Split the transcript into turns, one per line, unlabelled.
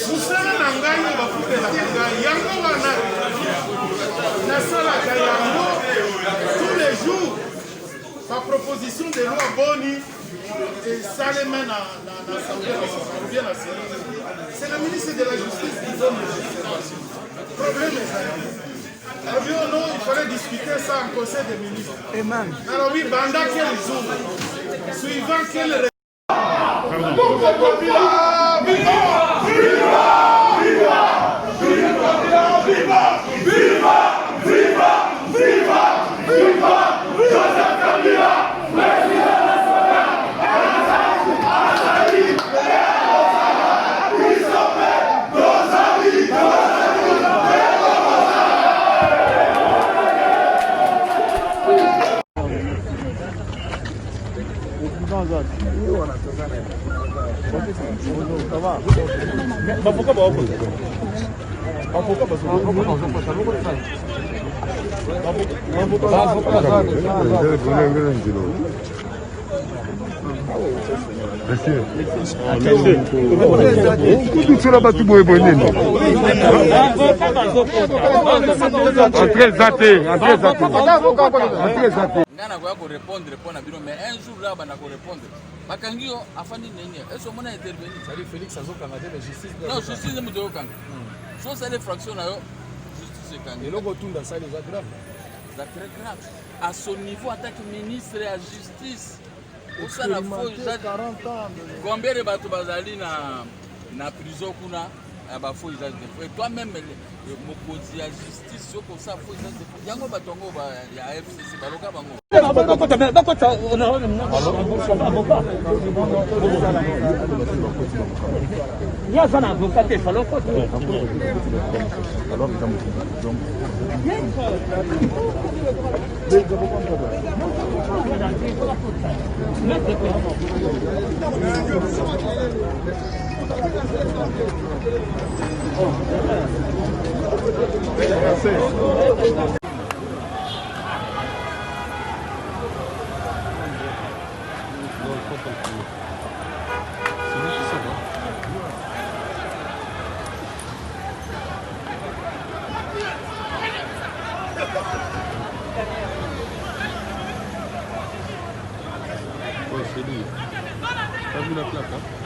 Musala nangai bafutela ngai yango wana nasalaka yango tous les jours. Ma proposition de loi boni et Salem na l'Assemblée nationale. C'est le ministre de la Justice qui donne les observations. Le problème est ça. Non, il fallait discuter ça en conseil des ministres. Alors oui, banda quel jour, suivant quel
répondre mais un jour là on a répondre bakangio afandi nini est-ce qu'on a intervenu ça Félix azokanga de justice non justice ne muto kanga so ça les fractions là justice kanga et logo tunda ça les grave ça très grave à son niveau attaque ministre à justice pour ça la fois 40 ans combien de bateaux bazali na prison kuna aba faut usage de et toi même mokonzi ya justice soko ça faut usage de yango batongo ba ya FCC baloka bango T'as vu la plaque, hein?